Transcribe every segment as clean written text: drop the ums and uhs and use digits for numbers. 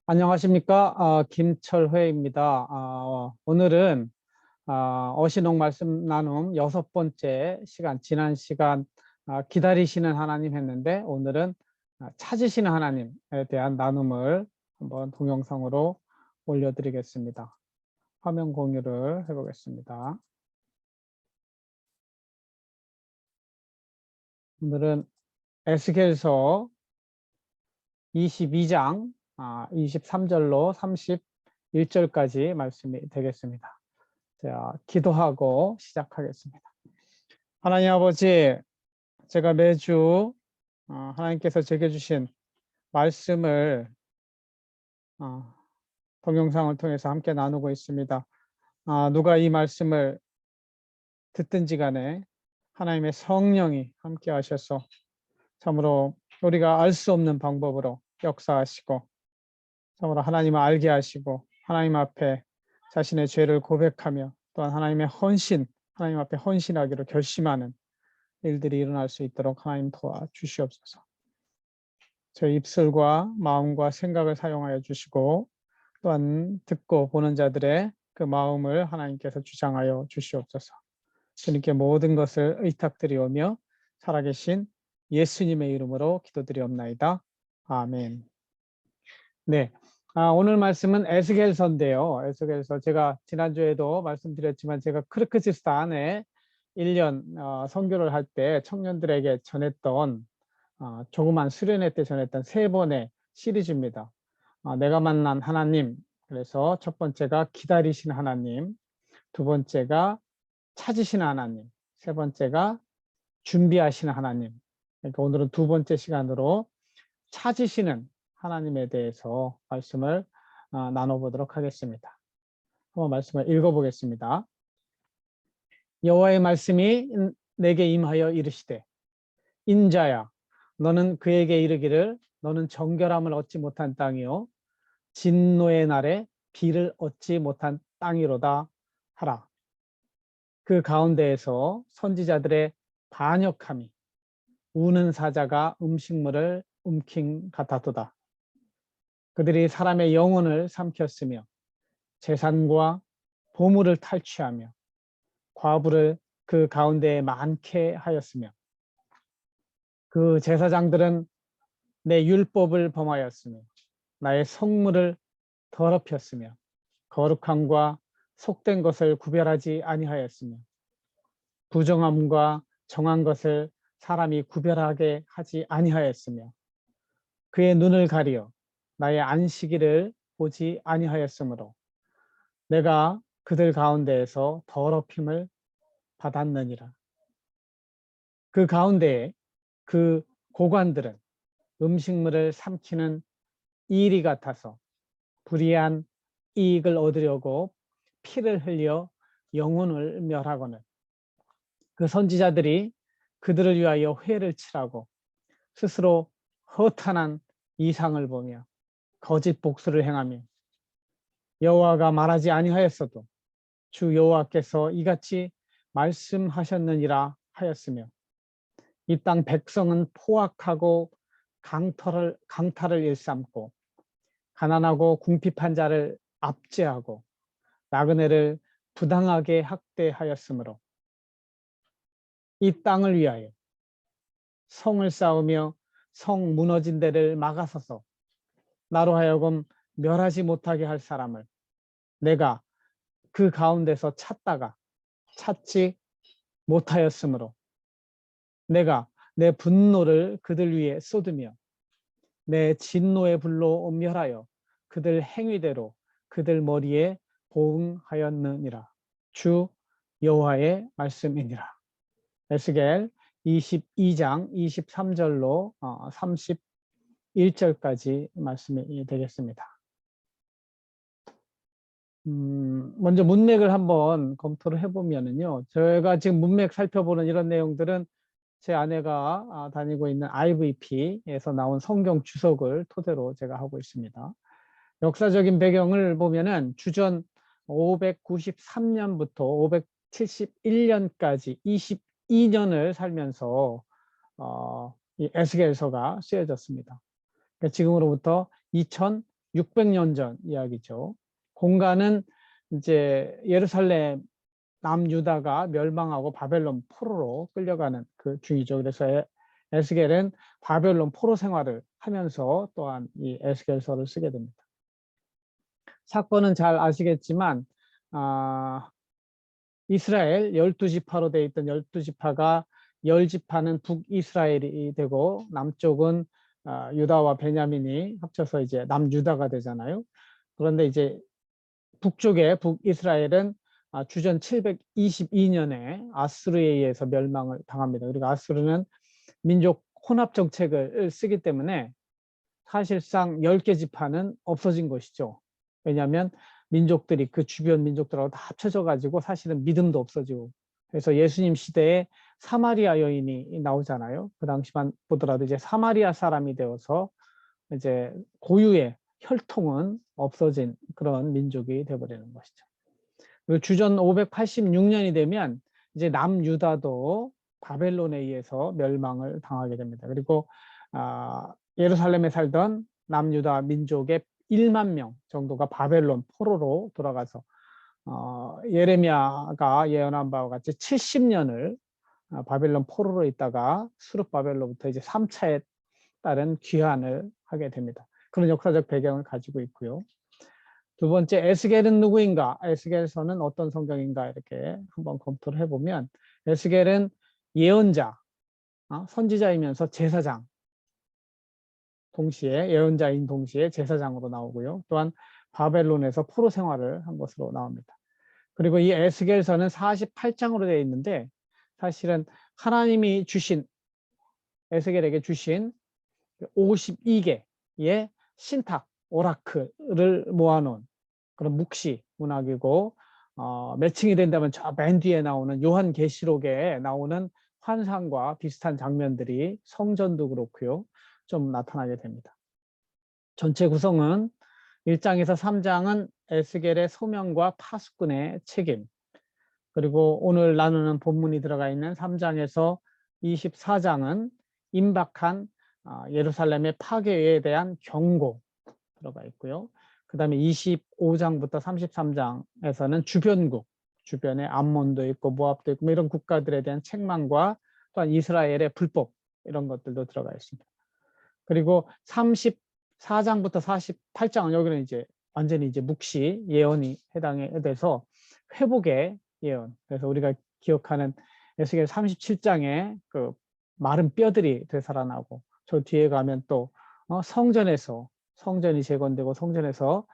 안녕하십니까. 김철회입니다. 오늘은 어신홍 말씀 나눔 6번째 시간, 지난 시간 기다리시는 하나님 했는데, 오늘은 찾으시는 하나님에 대한 나눔을 한번 동영상으로 올려드리겠습니다. 화면 공유를 해보겠습니다. 오늘은 에스겔서 22장 23절로 31절까지 말씀이 되겠습니다. 자, 기도하고 시작하겠습니다. 하나님 아버지, 제가 매주 하나님께서 제게 주신 말씀을 동영상을 통해서 함께 나누고 있습니다. 누가 이 말씀을 듣든지 간에 하나님의 성령이 함께 하셔서 참으로 우리가 알 수 없는 방법으로 역사하시고, 참으로 하나님을 알게 하시고, 하나님 앞에 자신의 죄를 고백하며 또한 하나님의 헌신, 하나님 앞에 헌신하기로 결심하는 일들이 일어날 수 있도록 하나님 도와주시옵소서. 저희 입술과 마음과 생각을 사용하여 주시고, 또한 듣고 보는 자들의 그 마음을 하나님께서 주장하여 주시옵소서. 주님께 모든 것을 의탁드리오며 살아계신 예수님의 이름으로 기도드리옵나이다. 아멘. 네. 오늘 말씀은 에스겔서인데요. 에스겔서, 제가 지난주에도 말씀드렸지만 제가 키르기즈스탄에 1년 선교를 할 때 청년들에게 전했던 조그만 수련회 때 전했던 3번의 시리즈입니다. 내가 만난 하나님, 그래서 첫 번째가 기다리신 하나님, 두 번째가 찾으시는 하나님, 세 번째가 준비하시는 하나님. 그러니까 오늘은 두 번째 시간으로 찾으시는 하나님에 대해서 말씀을 나눠보도록 하겠습니다. 한번 말씀을 읽어보겠습니다. 여호와의 말씀이 내게 임하여 이르시되, 인자야, 너는 그에게 이르기를 너는 정결함을 얻지 못한 땅이요 진노의 날에 비를 얻지 못한 땅이로다 하라. 그 가운데에서 선지자들의 반역함이 우는 사자가 음식물을 움킨 같았도다. 그들이 사람의 영혼을 삼켰으며 재산과 보물을 탈취하며 과부를 그 가운데에 많게 하였으며 그 제사장들은 내 율법을 범하였으며 나의 성물을 더럽혔으며 거룩함과 속된 것을 구별하지 아니하였으며 부정함과 정한 것을 사람이 구별하게 하지 아니하였으며 그의 눈을 가리어 나의 안식일을 보지 아니하였으므로 내가 그들 가운데에서 더럽힘을 받았느니라. 그 가운데에 그 고관들은 음식물을 삼키는 이리 같아서 불의한 이익을 얻으려고 피를 흘려 영혼을 멸하거늘 그 선지자들이 그들을 위하여 회를 치라고 스스로 허탄한 이상을 보며 거짓 복수를 행하며 여호와가 말하지 아니하였어도 주 여호와께서 이같이 말씀하셨느니라 하였으며 이 땅 백성은 포악하고 강탈을 일삼고 가난하고 궁핍한 자를 압제하고 나그네를 부당하게 학대하였으므로 이 땅을 위하여 성을 쌓으며 성 무너진 데를 막아서서 나로 하여금 멸하지 못하게 할 사람을 내가 그 가운데서 찾다가 찾지 못하였으므로 내가 내 분노를 그들 위에 쏟으며 내 진노의 불로 멸하여 그들 행위대로 그들 머리에 보응하였느니라. 주 여호와의 말씀이니라. 에스겔 22장 23절로 31절까지 말씀이 되겠습니다. 먼저 문맥을 한번 검토를 해보면요. 제가 지금 문맥 살펴보는 이런 내용들은 제 아내가 다니고 있는 IVP에서 나온 성경 주석을 토대로 제가 하고 있습니다. 역사적인 배경을 보면은 주전 593년부터 571년까지 22년을 살면서 이 에스겔서가 쓰여졌습니다. 그러니까 지금으로부터 2600 600년 전 이야기죠. 공간은 이제 예루살렘 남유다가 멸망하고 바벨론 포로로 끌려가는 그 중이죠. 그래서 에스겔은 바벨론 포로 생활을 하면서 또한 이 에스겔서를 쓰게 됩니다. 사건은 잘 아시겠지만 이스라엘 12지파로 되어 있던 12지파가 10지파는 북이스라엘이 되고 남쪽은 유다와 베냐민이 합쳐서 이제 남유다가 되잖아요. 그런데 이제 북쪽의 북이스라엘은 주전 722년에 아수르에 의해서 멸망을 당합니다. 그리고 아수르는 민족 혼합 정책을 쓰기 때문에 사실상 10개 지파는 없어진 것이죠. 왜냐하면 민족들이 그 주변 민족들하고 다 합쳐져 가지고 사실은 믿음도 없어지고, 그래서 예수님 시대에 사마리아 여인이 나오잖아요. 그 당시만 보더라도 이제 사마리아 사람이 되어서 이제 고유의 혈통은 없어진 그런 민족이 되어버리는 것이죠. 그리고 주전 586년이 되면 이제 남유다도 바벨론에 의해서 멸망을 당하게 됩니다. 그리고 예루살렘에 살던 남유다 민족의 1만 명 정도가 바벨론 포로로 돌아가서 예레미야가 예언한 바와 같이 70년을 바벨론 포로로 있다가 수르바벨로부터 이제 3차에 따른 귀환을 하게 됩니다. 그런 역사적 배경을 가지고 있고요. 두 번째, 에스겔은 누구인가? 에스겔서는 어떤 성경인가? 이렇게 한번 검토를 해보면, 에스겔은 예언자, 선지자이면서 제사장, 동시에 예언자인 동시에 제사장으로 나오고요. 또한 바벨론에서 포로 생활을 한 것으로 나옵니다. 그리고 이 에스겔서는 48장으로 되어 있는데, 사실은 하나님이 주신, 에스겔에게 주신 52개의 신탁, 오라클을 모아놓은 그런 묵시 문학이고, 매칭이 된다면 저 맨 뒤에 나오는 요한계시록에 나오는 환상과 비슷한 장면들이 성전도 그렇고요. 좀 나타나게 됩니다. 전체 구성은 1장에서 3장은 에스겔의 소명과 파수꾼의 책임, 그리고 오늘 나누는 본문이 들어가 있는 3장에서 24장은 임박한 예루살렘의 파괴에 대한 경고 들어가 있고요. 그 다음에 25장부터 33장에서는 주변국, 주변에 암몬도 있고 모압도 있고 이런 국가들에 대한 책망과 또한 이스라엘의 불법 이런 것들도 들어가 있습니다. 그리고 34장부터 48장은 여기는 이제 완전히 이제 묵시 예언이 해당에 돼서 회복의 예언. 그래서 우리가 기억하는 에스겔 37장에 그 마른 뼈들이 되살아나고, 저 뒤에 가면 또 성전에서 성전이 재건되고 성전에서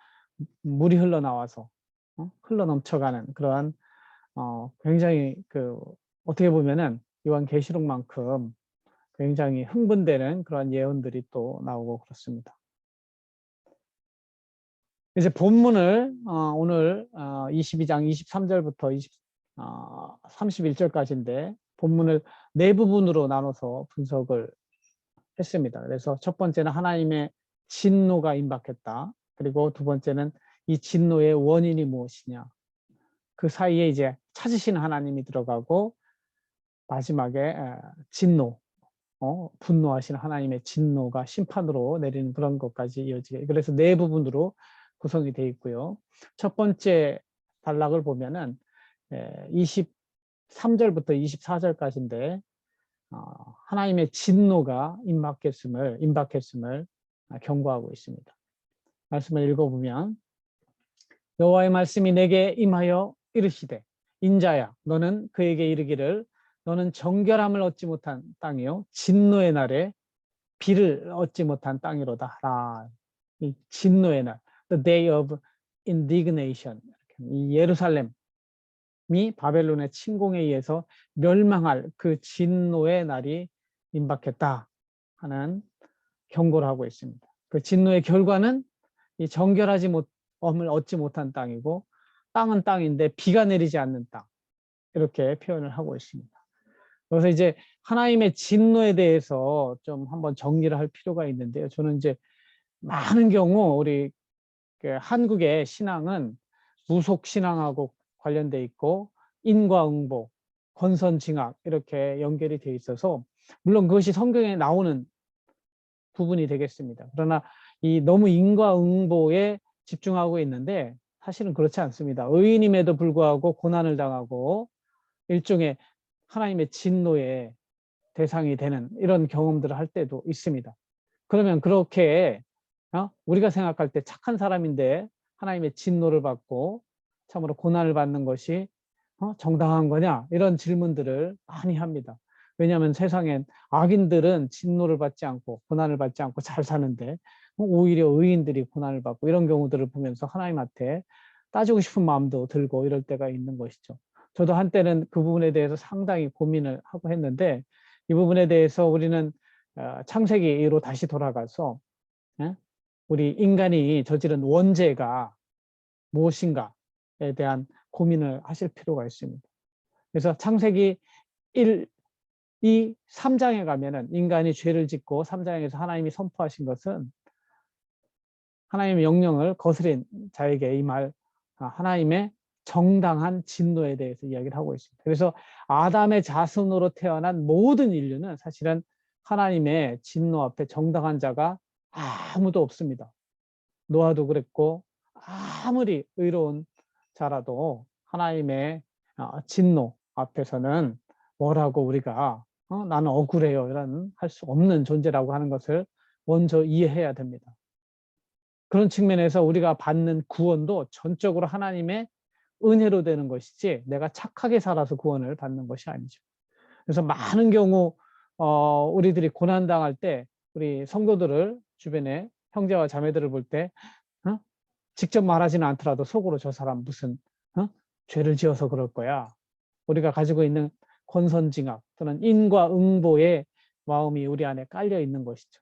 물이 흘러나와서 흘러 넘쳐가는 그러한 굉장히 그 어떻게 보면은 요한계시록만큼 굉장히 흥분되는 그런 예언들이 또 나오고 그렇습니다. 이제 본문을 오늘 22장 23절부터 31절까지인데 본문을 네 부분으로 나눠서 분석을 했습니다. 그래서 첫 번째는 하나님의 진노가 임박했다. 그리고 두 번째는 이 진노의 원인이 무엇이냐. 그 사이에 이제 찾으시는 하나님이 들어가고, 마지막에 진노, 분노하시는 하나님의 진노가 심판으로 내리는 그런 것까지 이어지게. 그래서 네 부분으로 구성이 되어 있고요. 첫 번째 단락을 보면은 23절부터 24절까지인데 하나님의 진노가 임박했음을 경고하고 있습니다. 말씀을 읽어보면, 여호와의 말씀이 내게 임하여 이르시되 인자야 너는 그에게 이르기를 너는 정결함을 얻지 못한 땅이요 진노의 날에 비를 얻지 못한 땅이로다 하라. 이 진노의 날, the day of indignation, 이 예루살렘이 바벨론의 침공에 의해서 멸망할 그 진노의 날이 임박했다 하는 경고를 하고 있습니다. 그 진노의 결과는 이 정결하지 못함을 얻지 못한 땅이고, 땅은 땅인데 비가 내리지 않는 땅, 이렇게 표현을 하고 있습니다. 그래서 이제 하나님의 진노에 대해서 좀 한번 정리를 할 필요가 있는데요. 저는 이제 많은 경우 우리 한국의 신앙은 무속 신앙하고 관련돼 있고 인과응보, 권선징악 이렇게 연결이 돼 있어서, 물론 그것이 성경에 나오는 부분이 되겠습니다. 그러나 이 너무 인과응보에 집중하고 있는데 사실은 그렇지 않습니다. 의인임에도 불구하고 고난을 당하고 일종의 하나님의 진노의 대상이 되는 이런 경험들을 할 때도 있습니다. 그러면 그렇게 우리가 생각할 때 착한 사람인데 하나님의 진노를 받고 참으로 고난을 받는 것이 정당한 거냐? 이런 질문들을 많이 합니다. 왜냐하면 세상엔 악인들은 진노를 받지 않고 고난을 받지 않고 잘 사는데 오히려 의인들이 고난을 받고 이런 경우들을 보면서 하나님한테 따지고 싶은 마음도 들고 이럴 때가 있는 것이죠. 저도 한때는 그 부분에 대해서 상당히 고민을 하고 했는데 이 부분에 대해서 우리는 창세기로 다시 돌아가서 우리 인간이 저지른 원죄가 무엇인가에 대한 고민을 하실 필요가 있습니다. 그래서 창세기 1, 2, 3장에 가면은 인간이 죄를 짓고 3장에서 하나님이 선포하신 것은 하나님의 명령을 거스린 자에게 이 말 하나님의 정당한 진노에 대해서 이야기를 하고 있습니다. 그래서 아담의 자손으로 태어난 모든 인류는 사실은 하나님의 진노 앞에 정당한 자가 아무도 없습니다. 노아도 그랬고 아무리 의로운 자라도 하나님의 진노 앞에서는 뭐라고 우리가 나는 억울해요 이런 할 수 없는 존재라고 하는 것을 먼저 이해해야 됩니다. 그런 측면에서 우리가 받는 구원도 전적으로 하나님의 은혜로 되는 것이지 내가 착하게 살아서 구원을 받는 것이 아니죠. 그래서 많은 경우 우리들이 고난당할 때 우리 성도들을 주변에 형제와 자매들을 볼 때 직접 말하지는 않더라도 속으로 저 사람 무슨 죄를 지어서 그럴 거야. 우리가 가지고 있는 권선징악 또는 인과응보의 마음이 우리 안에 깔려 있는 것이죠.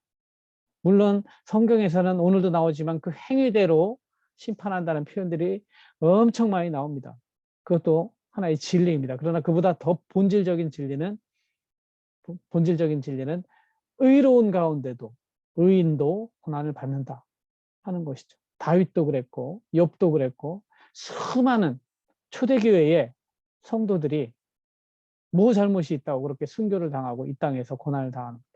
물론 성경에서는 오늘도 나오지만 그 행위대로 심판한다는 표현들이 엄청 많이 나옵니다. 그것도 하나의 진리입니다. 그러나 그보다 더 본질적인 진리는 의로운 가운데도 의인도 고난을 받는다 하는 것이죠. 다윗도 그랬고 욥도 그랬고 수많은 초대교회의 성도들이 뭐 잘못이 있다고 그렇게 순교를 당하고 이 땅에서 고난을 당하는 겁니다.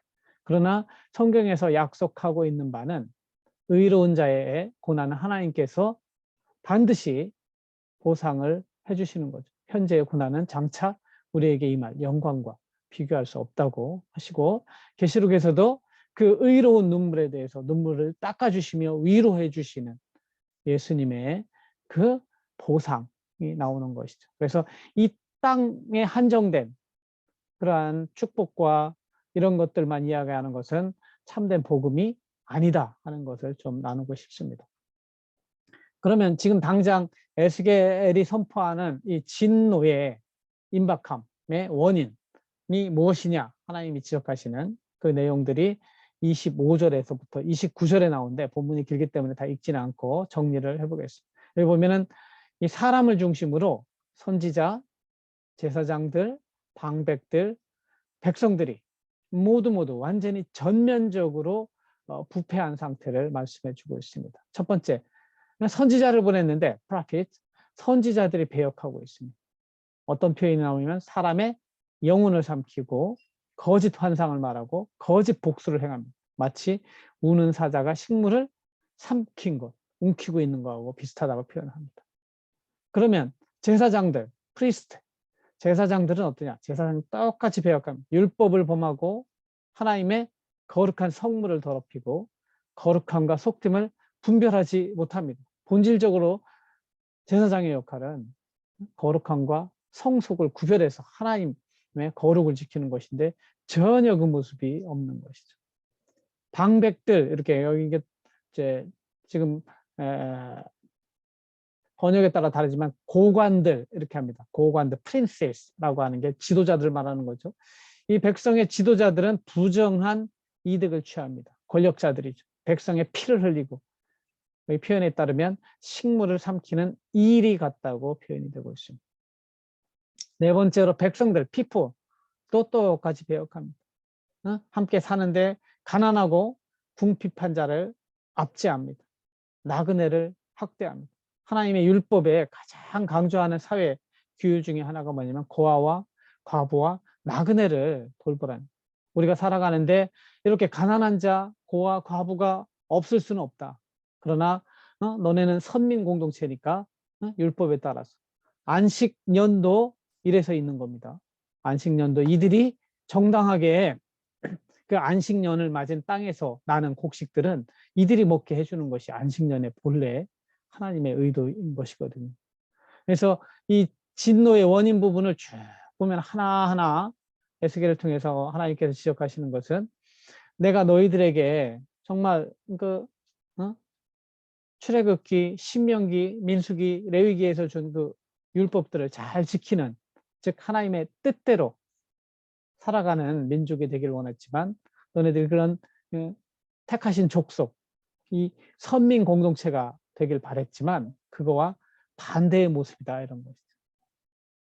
그러나 성경에서 약속하고 있는 바는 의로운 자의 고난은 하나님께서 반드시 보상을 해주시는 거죠. 현재의 고난은 장차 우리에게 임할 영광과 비교할 수 없다고 하시고 계시록에서도 그 의로운 눈물에 대해서 눈물을 닦아주시며 위로해 주시는 예수님의 그 보상이 나오는 것이죠. 그래서 이 땅에 한정된 그러한 축복과 이런 것들만 이야기하는 것은 참된 복음이 아니다 하는 것을 좀 나누고 싶습니다. 그러면 지금 당장 에스겔이 선포하는 이 진노의 임박함의 원인이 무엇이냐 하나님이 지적하시는 그 내용들이 25절에서부터 29절에 나오는데 본문이 길기 때문에 다 읽지는 않고 정리를 해보겠습니다. 여기 보면은 이 사람을 중심으로 선지자, 제사장들, 방백들, 백성들이 모두 완전히 전면적으로 부패한 상태를 말씀해 주고 있습니다. 첫 번째, 선지자를 보냈는데 prophet, 선지자들이 배역하고 있습니다. 어떤 표현이 나오면 사람의 영혼을 삼키고 거짓 환상을 말하고 거짓 복수를 행합니다. 마치 우는 사자가 식물을 삼킨 것, 움키고 있는 것하고 비슷하다고 표현합니다. 그러면 제사장들, 프리스트, 제사장들은 어떠냐? 제사장이 똑같이 배역합니다. 율법을 범하고 하나님의 거룩한 성물을 더럽히고 거룩함과 속됨을 분별하지 못합니다. 본질적으로 제사장의 역할은 거룩함과 성속을 구별해서 하나님의 거룩을 지키는 것인데 전혀 그 모습이 없는 것이죠. 방백들 이렇게 여기 이제 지금 번역에 따라 다르지만 고관들 이렇게 합니다. 고관들, 프린세스라고 하는 게 지도자들 말하는 거죠. 이 백성의 지도자들은 부정한 이득을 취합니다. 권력자들이죠. 백성의 피를 흘리고 이 표현에 따르면 식물을 삼키는 일이 같다고 표현이 되고 있습니다. 네 번째로 백성들, people, 또 똑같이 배역합니다. 함께 사는데 가난하고 궁핍한 자를 압제합니다. 나그네를 학대합니다. 하나님의 율법에 가장 강조하는 사회 규율 중에 하나가 뭐냐면 고아와 과부와 나그네를 돌보라는 우리가 살아가는데 이렇게 가난한 자, 고아, 과부가 없을 수는 없다. 그러나 너네는 선민 공동체니까 율법에 따라서 안식년도 이래서 있는 겁니다. 안식년도 이들이 정당하게 그 안식년을 맞은 땅에서 나는 곡식들은 이들이 먹게 해주는 것이 안식년의 본래 하나님의 의도인 것이거든요. 그래서 이 진노의 원인 부분을 쭉 보면 하나하나 에스겔을 통해서 하나님께서 지적하시는 것은 내가 너희들에게 정말 어? 출애굽기, 신명기, 민수기, 레위기에서 준 그 율법들을 잘 지키는, 즉 하나님의 뜻대로 살아가는 민족이 되기를 원했지만 너네들이 그런 택하신 족속, 이 선민 공동체가 되길 바랬지만 그거와 반대의 모습이다 이런 것이죠.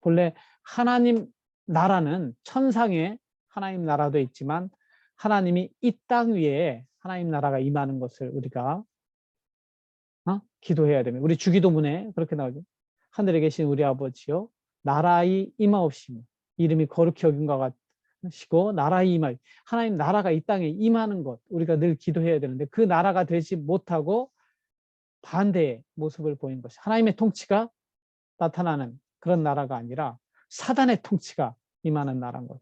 본래 하나님 나라는 천상에 하나님 나라도 있지만 하나님이 이 땅 위에 하나님 나라가 임하는 것을 우리가 기도해야 됩니다. 우리 주기도문에 그렇게 나오죠. 하늘에 계신 우리 아버지요 나라의 임하옵시며 이름이 거룩히 여김과 같으시고 나라의 임하 하나님 나라가 이 땅에 임하는 것 우리가 늘 기도해야 되는데 그 나라가 되지 못하고 반대의 모습을 보인 것이 하나님의 통치가 나타나는 그런 나라가 아니라 사단의 통치가 임하는 나라인 거죠.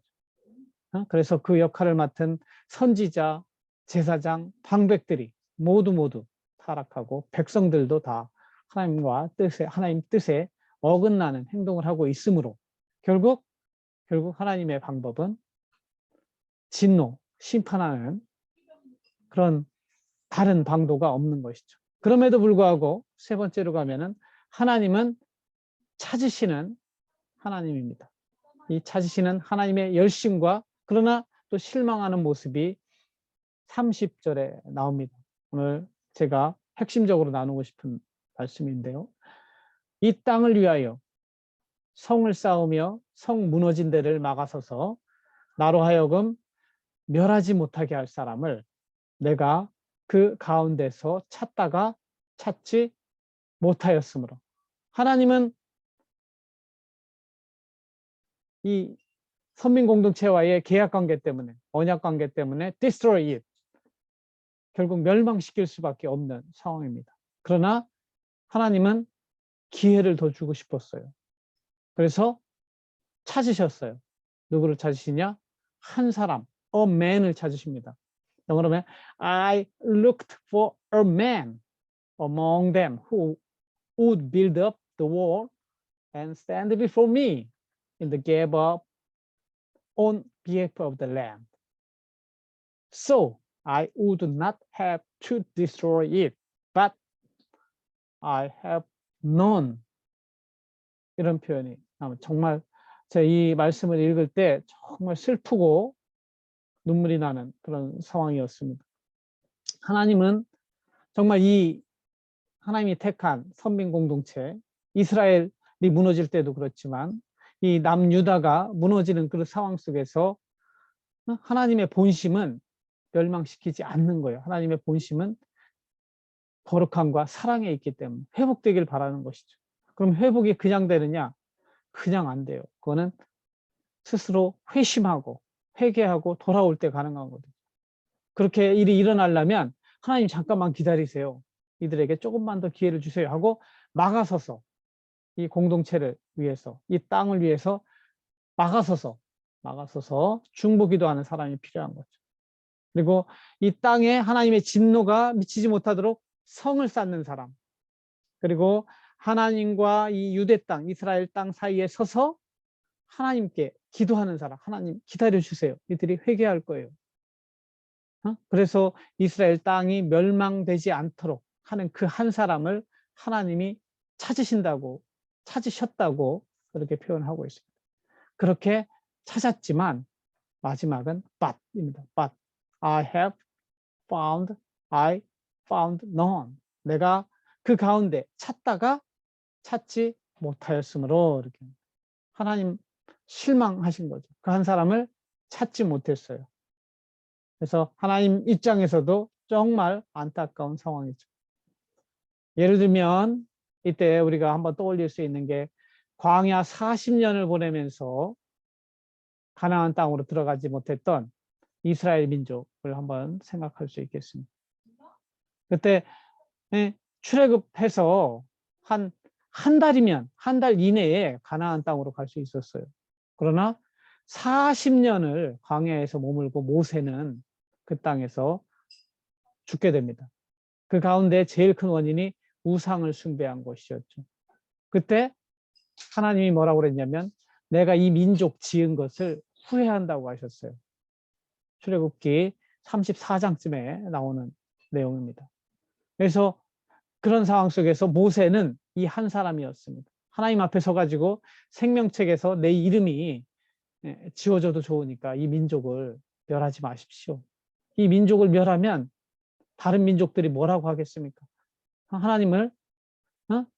그래서 그 역할을 맡은 선지자, 제사장, 방백들이 모두 타락하고 백성들도 다 하나님 뜻에 어긋나는 행동을 하고 있으므로 결국 하나님의 방법은 진노, 심판하는 그런 다른 방도가 없는 것이죠. 그럼에도 불구하고 세 번째로 가면은 하나님은 찾으시는 하나님입니다. 이 찾으시는 하나님의 열심과 그러나 또 실망하는 모습이 30절에 나옵니다. 오늘 제가 핵심적으로 나누고 싶은 말씀인데요. 이 땅을 위하여 성을 쌓으며 성 무너진 데를 막아서서 나로 하여금 멸하지 못하게 할 사람을 내가 그 가운데서 찾다가 찾지 못하였으므로 하나님은 이 선민 공동체와의 계약 관계 때문에 언약 관계 때문에 destroy it 결국 멸망시킬 수밖에 없는 상황입니다. 그러나 하나님은 기회를 더 주고 싶었어요. 그래서 찾으셨어요. 누구를 찾으시냐? 한 사람, a man을 찾으십니다. 영어로 하면 I looked for a man among them who would build up the wall and stand before me in the gap up on behalf of the land. So I would not have to destroy it, but I have known. 이런 표현이 정말 제가 이 말씀을 읽을 때 정말 슬프고 눈물이 나는 그런 상황이었습니다. 하나님은 정말 이 하나님이 택한 선민 공동체, 이스라엘이 무너질 때도 그렇지만 이 남유다가 무너지는 그런 상황 속에서 하나님의 본심은 멸망시키지 않는 거예요. 하나님의 본심은 거룩함과 사랑에 있기 때문에 회복되길 바라는 것이죠. 그럼 회복이 그냥 되느냐? 그냥 안 돼요. 그거는 스스로 회심하고 회개하고 돌아올 때 가능한 거거든요. 그렇게 일이 일어나려면 하나님 잠깐만 기다리세요. 이들에게 조금만 더 기회를 주세요 하고 막아서서 이 공동체를 위해서 이 땅을 위해서 막아서서 중보기도하는 사람이 필요한 거죠. 그리고 이 땅에 하나님의 진노가 미치지 못하도록 성을 쌓는 사람 그리고 하나님과 이 유대 땅 이스라엘 땅 사이에 서서 하나님께 기도하는 사람 하나님 기다려주세요. 이들이 회개할 거예요. 그래서 이스라엘 땅이 멸망되지 않도록 하는 그 한 사람을 하나님이 찾으셨다고 그렇게 표현하고 있습니다. 그렇게 찾았지만 마지막은 but입니다. But I found none. 내가 그 가운데 찾다가 찾지 못하였으므로 이렇게 하나님 실망하신 거죠. 그 한 사람을 찾지 못했어요. 그래서 하나님 입장에서도 정말 안타까운 상황이죠. 예를 들면 이때 우리가 한번 떠올릴 수 있는 게 광야 40년을 보내면서 가나안 땅으로 들어가지 못했던 이스라엘 민족을 한번 생각할 수 있겠습니다. 그때 출애굽해서 한 달이면 한 달 이내에 가나안 땅으로 갈 수 있었어요. 그러나 40년을 광야에서 머물고 모세는 그 땅에서 죽게 됩니다. 그 가운데 제일 큰 원인이 우상을 숭배한 것이었죠. 그때 하나님이 뭐라고 그랬냐면 내가 이 민족 지은 것을 후회한다고 하셨어요. 출애굽기 34장쯤에 나오는 내용입니다. 그래서 그런 상황 속에서 모세는 이 한 사람이었습니다. 하나님 앞에 서가지고 생명책에서 내 이름이 지워져도 좋으니까 이 민족을 멸하지 마십시오. 이 민족을 멸하면 다른 민족들이 뭐라고 하겠습니까? 하나님을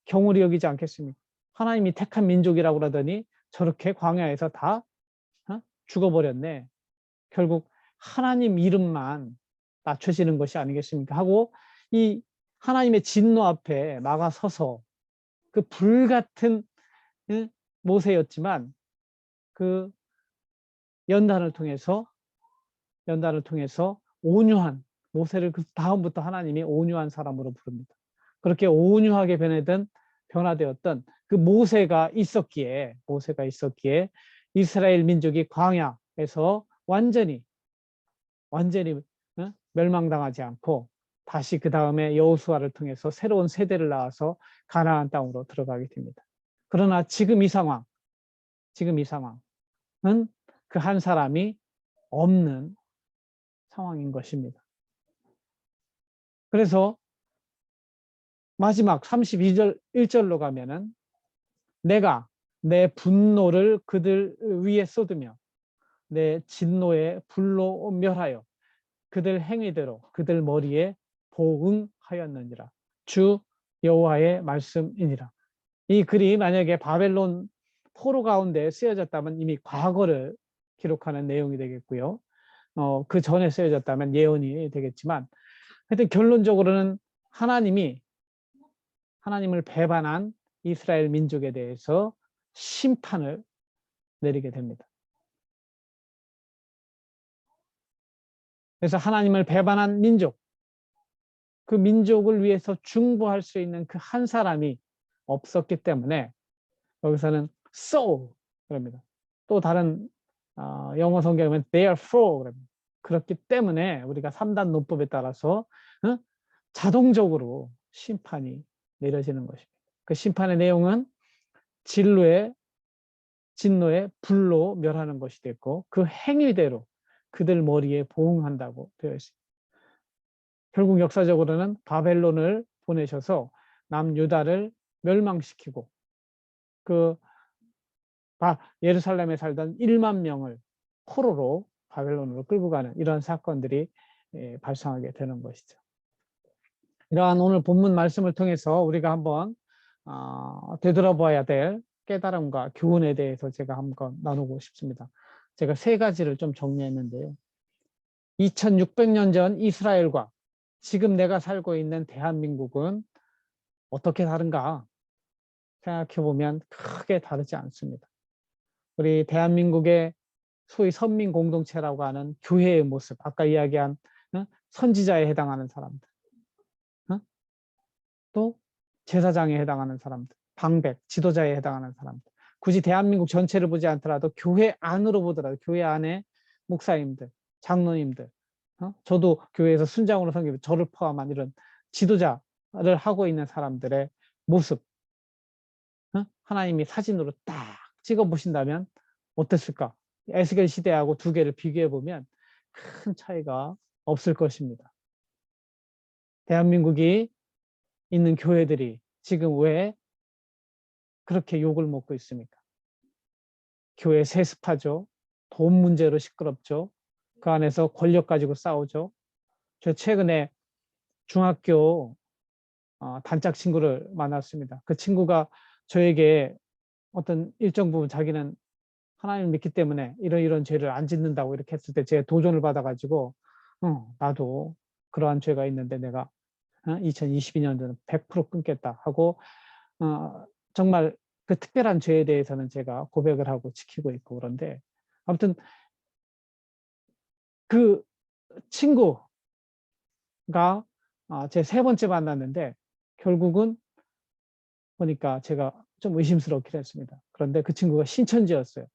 경홀히 여기지 않겠습니까? 하나님이 택한 민족이라고 그러더니 저렇게 광야에서 다 죽어버렸네. 결국 하나님 이름만 낮춰지는 것이 아니겠습니까? 하고 이 하나님의 진노 앞에 막아서서 그 불같은 모세였지만 그 연단을 통해서 온유한 모세를 그 다음부터 하나님이 온유한 사람으로 부릅니다. 그렇게 온유하게 변화되었던 그 모세가 있었기에 이스라엘 민족이 광야에서 완전히 멸망당하지 않고 다시 그 다음에 여호수아를 통해서 새로운 세대를 낳아서 가나안 땅으로 들어가게 됩니다. 그러나 지금 이 상황은 그 한 사람이 없는 상황인 것입니다. 그래서 마지막 32절 1절로 가면은 내가 내 분노를 그들 위에 쏟으며 내 진노의 불로 멸하여 그들 행위대로 그들 머리에 보응하였느니라. 주 여호와의 말씀이니라. 이 글이 만약에 바벨론 포로 가운데 쓰여졌다면 이미 과거를 기록하는 내용이 되겠고요. 그 전에 쓰여졌다면 예언이 되겠지만 하여튼 결론적으로는 하나님을 배반한 이스라엘 민족에 대해서 심판을 내리게 됩니다. 그래서 하나님을 배반한 민족, 그 민족을 위해서 중보할 수 있는 그 한 사람이 없었기 때문에 여기서는 so 그럽니다. 또 다른 영어 성경에 보면 therefore 그럽니다. 그렇기 때문에 우리가 3단 논법에 따라서 자동적으로 심판이 내려지는 것입니다. 그 심판의 내용은 진노의 불로 멸하는 것이 됐고 그 행위대로 그들 머리에 보응한다고 되어 있습니다. 결국 역사적으로는 바벨론을 보내셔서 남유다를 멸망시키고 그 예루살렘에 살던 1만 명을 포로로 바벨론으로 끌고 가는 이런 사건들이 발생하게 되는 것이죠. 이러한 오늘 본문 말씀을 통해서 우리가 한번 되돌아봐야 될 깨달음과 교훈에 대해서 제가 한번 나누고 싶습니다. 제가 3가지를 좀 정리했는데요. 2600년 전 이스라엘과 지금 내가 살고 있는 대한민국은 어떻게 다른가 생각해보면 크게 다르지 않습니다. 우리 대한민국의 소위 선민 공동체라고 하는 교회의 모습, 아까 이야기한 선지자에 해당하는 사람들, 또 제사장에 해당하는 사람들, 방백, 지도자에 해당하는 사람들, 굳이 대한민국 전체를 보지 않더라도 교회 안으로 보더라도 교회 안에 목사님들, 장로님들, 저도 교회에서 순장으로 섬기고 저를 포함한 이런 지도자를 하고 있는 사람들의 모습, 하나님이 사진으로 딱 찍어 보신다면 어땠을까? 에스겔 시대하고 두 개를 비교해 보면 큰 차이가 없을 것입니다. 대한민국이 있는 교회들이 지금 왜 그렇게 욕을 먹고 있습니까? 교회 세습하죠. 돈 문제로 시끄럽죠. 그 안에서 권력 가지고 싸우죠. 저 최근에 중학교 단짝 친구를 만났습니다. 그 친구가 저에게 어떤 일정 부분 자기는 하나님을 믿기 때문에 이런 죄를 안 짓는다고 이렇게 했을 때 제가 도전을 받아가지고 나도 그러한 죄가 있는데 내가 2022년도는 100% 끊겠다 하고 정말 그 특별한 죄에 대해서는 제가 고백을 하고 지키고 있고 그런데 아무튼 그 친구가 제 세 번째 만났는데 결국은 보니까 제가 좀 의심스럽긴 했습니다. 그런데 그 친구가 신천지였어요.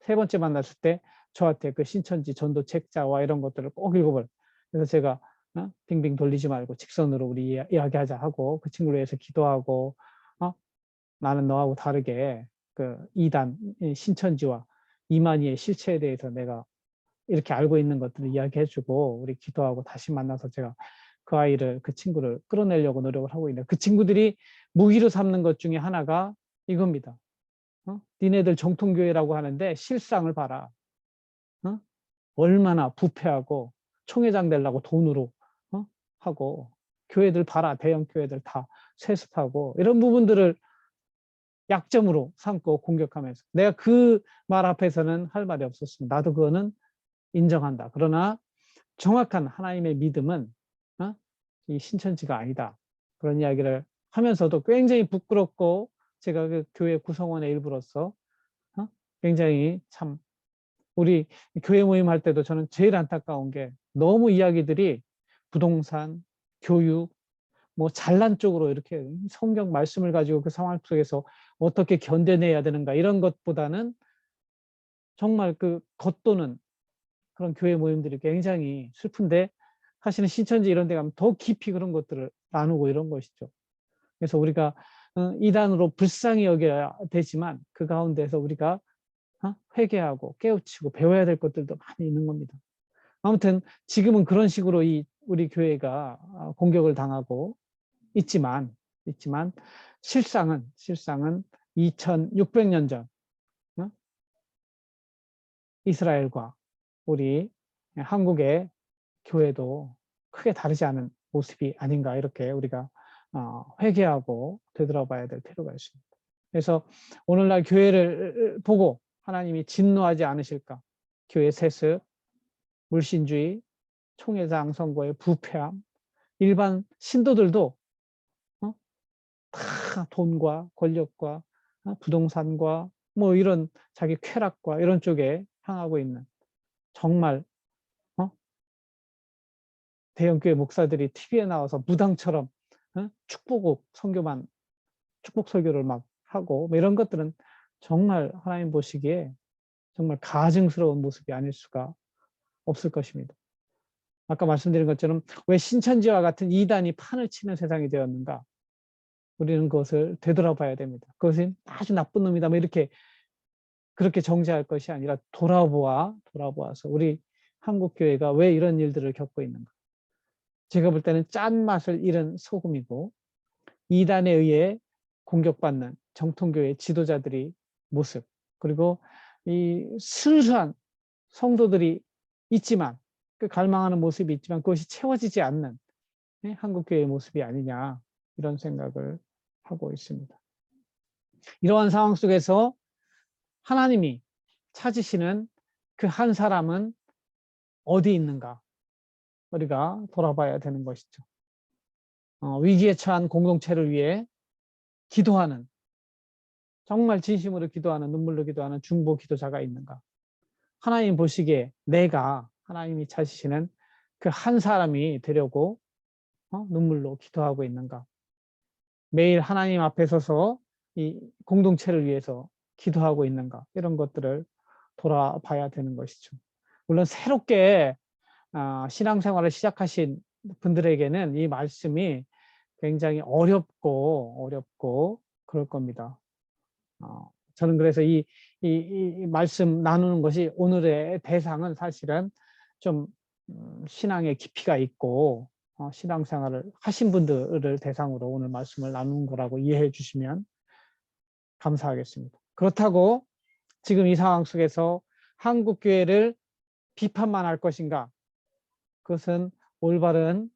세 번째 만났을 때 저한테 그 신천지 전도 책자와 이런 것들을 꼭 읽어볼. 그래서 제가 빙빙 돌리지 말고 직선으로 우리 이야기하자 하고 그 친구를 위해서 기도하고 나는 너하고 다르게 그 이단 신천지와 이만희의 실체에 대해서 내가 이렇게 알고 있는 것들을 이야기해주고 우리 기도하고 다시 만나서 제가 그 친구를 끌어내려고 노력을 하고 있는데 그 친구들이 무기로 삼는 것 중에 하나가 이겁니다. 니네들 정통교회라고 하는데 실상을 봐라. 얼마나 부패하고 총회장 되려고 돈으로 하고 교회들 봐라. 대형 교회들 다 세습하고 이런 부분들을 약점으로 삼고 공격하면서 내가 그 말 앞에서는 할 말이 없었습니다. 나도 그거는 인정한다. 그러나 정확한 하나님의 믿음은 이 신천지가 아니다. 그런 이야기를 하면서도 굉장히 부끄럽고 제가 그 교회 구성원의 일부로서 굉장히 참 우리 교회 모임 할 때도 저는 제일 안타까운 게 너무 이야기들이 부동산, 교육, 뭐 잘난 쪽으로 이렇게 성경 말씀을 가지고 그 상황 속에서 어떻게 견뎌내야 되는가 이런 것보다는 정말 그 겉도는 그런 교회 모임들이 굉장히 슬픈데 사실은 신천지 이런 데 가면 더 깊이 그런 것들을 나누고 이런 것이죠. 그래서 우리가 이단으로 불쌍히 여겨야 되지만 그 가운데서 우리가 회개하고 깨우치고 배워야 될 것들도 많이 있는 겁니다. 아무튼 지금은 그런 식으로 우리 교회가 공격을 당하고 있지만 실상은 2600년 전 이스라엘과 우리 한국의 교회도 크게 다르지 않은 모습이 아닌가 이렇게 우리가 회개하고 되돌아봐야 될 필요가 있습니다. 그래서 오늘날 교회를 보고 하나님이 진노하지 않으실까? 교회 세습, 물신주의, 총회장 선거의 부패함, 일반 신도들도 다 돈과 권력과 부동산과 뭐 이런 자기 쾌락과 이런 쪽에 향하고 있는 정말 대형교회 목사들이 TV에 나와서 무당처럼 축복 설교를 막 하고 뭐 이런 것들은 정말 하나님 보시기에 정말 가증스러운 모습이 아닐 수가 없을 것입니다. 아까 말씀드린 것처럼 왜 신천지와 같은 이단이 판을 치는 세상이 되었는가? 우리는 그것을 되돌아봐야 됩니다. 그것은 아주 나쁜 놈이다. 뭐 이렇게 그렇게 정죄할 것이 아니라 돌아보아서 우리 한국 교회가 왜 이런 일들을 겪고 있는가? 제가 볼 때는 짠맛을 잃은 소금이고 이단에 의해 공격받는 정통교회 지도자들이 모습 그리고 이 순수한 성도들이 있지만 그 갈망하는 모습이 있지만 그것이 채워지지 않는 한국교회의 모습이 아니냐 이런 생각을 하고 있습니다. 이러한 상황 속에서 하나님이 찾으시는 그 한 사람은 어디 있는가 우리가 돌아봐야 되는 것이죠. 위기에 처한 공동체를 위해 기도하는 정말 진심으로 기도하는 눈물로 기도하는 중보 기도자가 있는가? 하나님 보시기에 내가 하나님이 찾으시는 그 한 사람이 되려고 눈물로 기도하고 있는가? 매일 하나님 앞에 서서 이 공동체를 위해서 기도하고 있는가? 이런 것들을 돌아봐야 되는 것이죠. 물론 새롭게 신앙생활을 시작하신 분들에게는 이 말씀이 굉장히 어렵고 그럴 겁니다. 저는 그래서 이 말씀 나누는 것이 오늘의 대상은 사실은 좀 신앙의 깊이가 있고 신앙생활을 하신 분들을 대상으로 오늘 말씀을 나누는 거라고 이해해 주시면 감사하겠습니다. 그렇다고 지금 이 상황 속에서 한국교회를 비판만 할 것인가? 그것은 올바른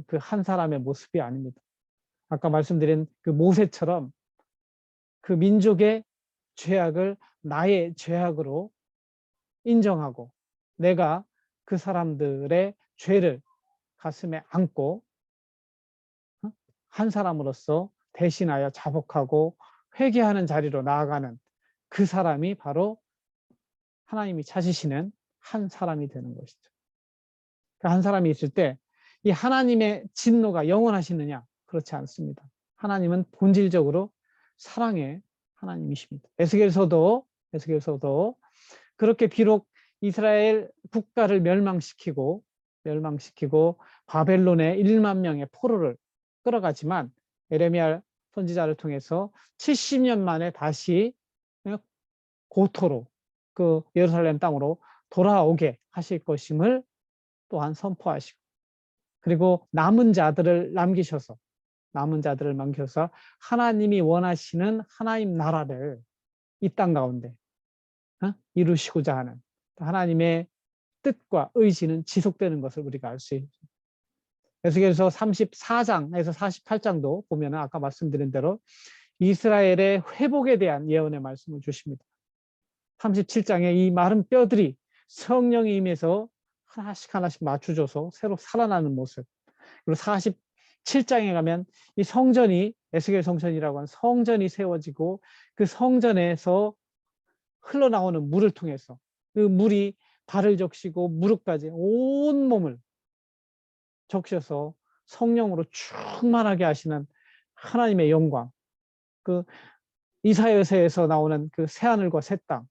그 한 사람의 모습이 아닙니다. 아까 말씀드린 그 모세처럼 그 민족의 죄악을 나의 죄악으로 인정하고 내가 그 사람들의 죄를 가슴에 안고 한 사람으로서 대신하여 자복하고 회개하는 자리로 나아가는 그 사람이 바로 하나님이 찾으시는 한 사람이 되는 것이죠. 한 사람이 있을 때 이 하나님의 진노가 영원하시느냐? 그렇지 않습니다. 하나님은 본질적으로 사랑의 하나님이십니다. 에스겔서도 그렇게 비록 이스라엘 국가를 멸망시키고 바벨론에 1만 명의 포로를 끌어가지만 예레미야 선지자를 통해서 70년 만에 다시 고토로 그 예루살렘 땅으로 돌아오게 하실 것임을 또한 선포하시고, 그리고 남은 자들을 남기셔서 하나님이 원하시는 하나님 나라를 이 땅 가운데 이루시고자 하는 하나님의 뜻과 의지는 지속되는 것을 우리가 알 수 있습니다. 에스겔서 34장에서 48장도 보면 아까 말씀드린 대로 이스라엘의 회복에 대한 예언의 말씀을 주십니다. 37장에 이 마른 뼈들이 성령이 임해서 하나씩 맞춰줘서 새로 살아나는 모습. 그리고 47장에 가면 이 성전이, 에스겔 성전이라고 하는 성전이 세워지고 그 성전에서 흘러나오는 물을 통해서 그 물이 발을 적시고 무릎까지 온몸을 적셔서 성령으로 충만하게 하시는 하나님의 영광, 그 이사야서에서 나오는 그 새하늘과 새 땅,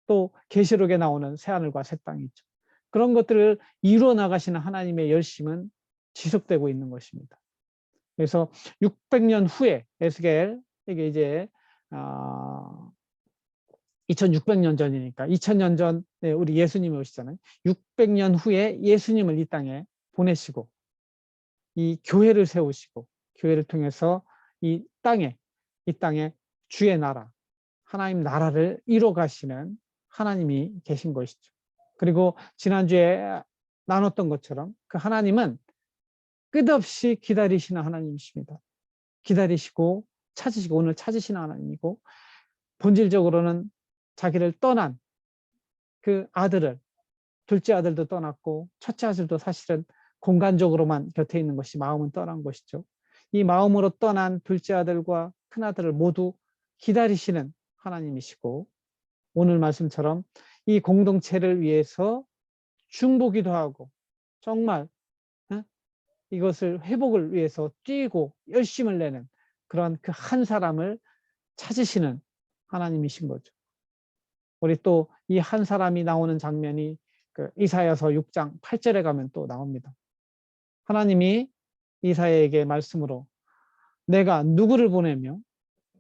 또 계시록에 나오는 새하늘과 새 땅이 있죠. 그런 것들을 이루어 나가시는 하나님의 열심은 지속되고 있는 것입니다. 그래서 600년 후에 에스겔, 이게 이제 2600년 전이니까 2000년 전에 우리 예수님이 오시잖아요. 600년 후에 예수님을 이 땅에 보내시고 이 교회를 세우시고 교회를 통해서 이 땅에 주의 나라, 하나님 나라를 이뤄 가시는 하나님이 계신 것이죠. 그리고 지난주에 나눴던 것처럼 그 하나님은 끝없이 기다리시는 하나님이십니다. 기다리시고 찾으시고 오늘 찾으시는 하나님이고, 본질적으로는 자기를 떠난 그 아들을, 둘째 아들도 떠났고 첫째 아들도 사실은 공간적으로만 곁에 있는 것이 마음은 떠난 것이죠. 이 마음으로 떠난 둘째 아들과 큰 아들을 모두 기다리시는 하나님이시고, 오늘 말씀처럼 이 공동체를 위해서 중보기도 하고 정말 이것을 회복을 위해서 뛰고 열심을 내는 그런 그 한 사람을 찾으시는 하나님이신 거죠. 우리 또 이 한 사람이 나오는 장면이 그 이사야서 6장 8절에 가면 또 나옵니다. 하나님이 이사야에게 말씀으로 내가 누구를 보내며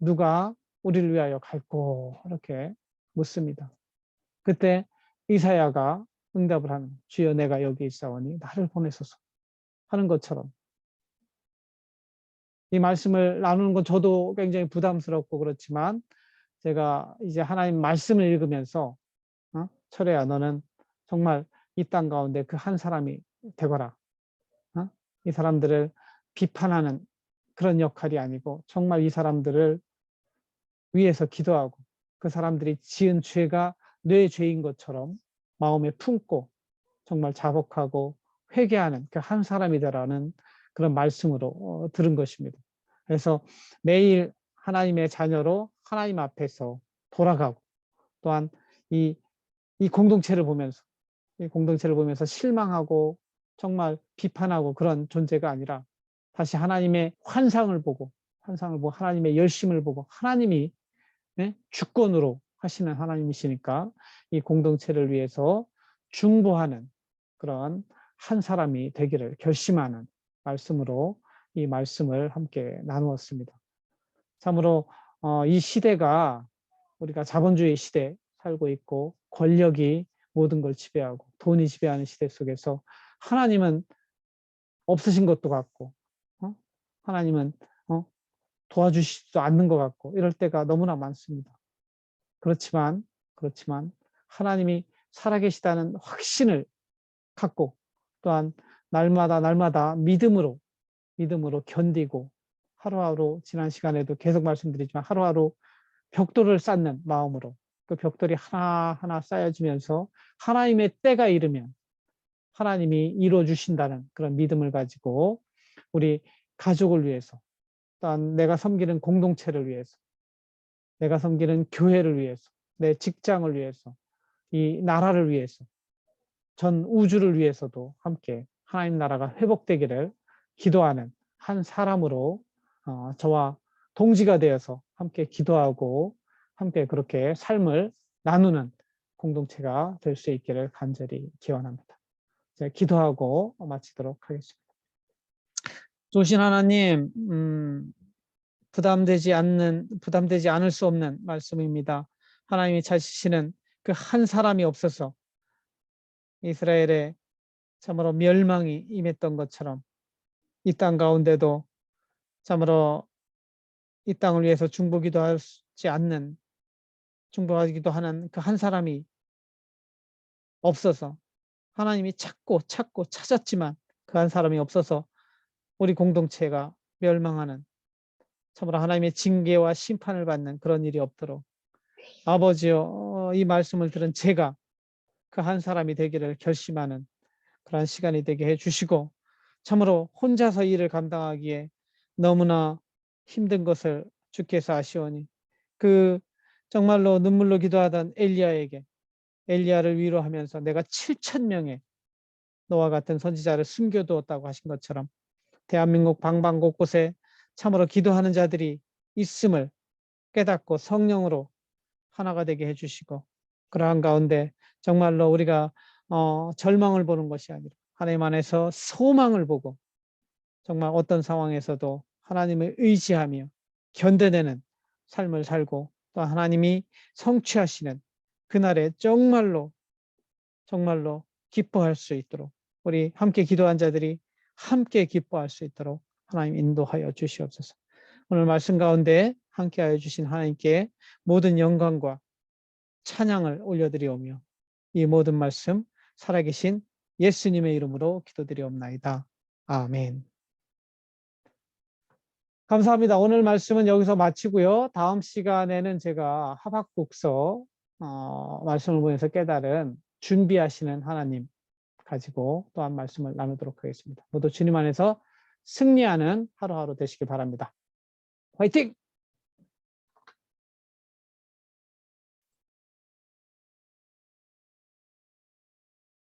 누가 우리를 위하여 갈고 이렇게 묻습니다. 그때 이사야가 응답을 하는, 주여 내가 여기 있사오니 나를 보내소서 하는 것처럼, 이 말씀을 나누는 건 저도 굉장히 부담스럽고 그렇지만 제가 이제 하나님 말씀을 읽으면서 철회야 너는 정말 이 땅 가운데 그 한 사람이 되거라. 이 사람들을 비판하는 그런 역할이 아니고 정말 이 사람들을 위해서 기도하고 그 사람들이 지은 죄가 내 죄인 것처럼 마음에 품고 정말 자복하고 회개하는 그 한 사람이 되라는 그런 말씀으로 들은 것입니다. 그래서 매일 하나님의 자녀로 하나님 앞에서 돌아가고, 또한 이 공동체를 보면서 실망하고 정말 비판하고 그런 존재가 아니라 다시 하나님의 환상을 보고 하나님의 열심을 보고 하나님이 주권으로 하시는 하나님이시니까 이 공동체를 위해서 중보하는 그런 한 사람이 되기를 결심하는 말씀으로 이 말씀을 함께 나누었습니다. 참으로 이 시대가 우리가 자본주의 시대에 살고 있고 권력이 모든 걸 지배하고 돈이 지배하는 시대 속에서 하나님은 없으신 것도 같고 하나님은 도와주시지도 않는 것 같고 이럴 때가 너무나 많습니다. 그렇지만 하나님이 살아계시다는 확신을 갖고, 또한 날마다 믿음으로 견디고 하루하루, 지난 시간에도 계속 말씀드리지만 하루하루 벽돌을 쌓는 마음으로 그 벽돌이 하나하나 쌓여지면서 하나님의 때가 이르면 하나님이 이루어주신다는 그런 믿음을 가지고 우리 가족을 위해서, 또한 내가 섬기는 공동체를 위해서, 내가 섬기는 교회를 위해서, 내 직장을 위해서, 이 나라를 위해서 전 우주를 위해서도 함께 하나님 나라가 회복되기를 기도하는 한 사람으로 저와 동지가 되어서 함께 기도하고 함께 그렇게 삶을 나누는 공동체가 될 수 있기를 간절히 기원합니다. 이제 기도하고 마치도록 하겠습니다. 좋으신 하나님, 부담되지 않을 수 없는 말씀입니다. 하나님이 찾으시는 그 한 사람이 없어서 이스라엘에 참으로 멸망이 임했던 것처럼 이 땅 가운데도 참으로 이 땅을 위해서 중보하기도 하는 그 한 사람이 없어서 하나님이 찾고 찾았지만 그 한 사람이 없어서 우리 공동체가 멸망하는 참으로 하나님의 징계와 심판을 받는 그런 일이 없도록 아버지여 이 말씀을 들은 제가 그 한 사람이 되기를 결심하는 그러한 시간이 되게 해주시고 참으로 혼자서 일을 감당하기에 너무나 힘든 것을 주께서 아시오니 그 정말로 눈물로 기도하던 엘리야를 위로하면서 내가 7,000명의 너와 같은 선지자를 숨겨두었다고 하신 것처럼 대한민국 방방곳곳에 참으로 기도하는 자들이 있음을 깨닫고 성령으로 하나가 되게 해주시고 그러한 가운데 정말로 우리가 절망을 보는 것이 아니라 하나님 안에서 소망을 보고 정말 어떤 상황에서도 하나님을 의지하며 견뎌내는 삶을 살고 또 하나님이 성취하시는 그날에 정말로 기뻐할 수 있도록 우리 함께 기도한 자들이 함께 기뻐할 수 있도록 하나님 인도하여 주시옵소서. 오늘 말씀 가운데 함께하여 주신 하나님께 모든 영광과 찬양을 올려드리오며 이 모든 말씀 살아계신 예수님의 이름으로 기도드리옵나이다. 아멘. 감사합니다. 오늘 말씀은 여기서 마치고요. 다음 시간에는 제가 하박국서 말씀을 보면서 깨달은 준비하시는 하나님 가지고 또한 말씀을 나누도록 하겠습니다. 모두 주님 안에서 승리하는 하루하루 되시길 바랍니다. 화이팅!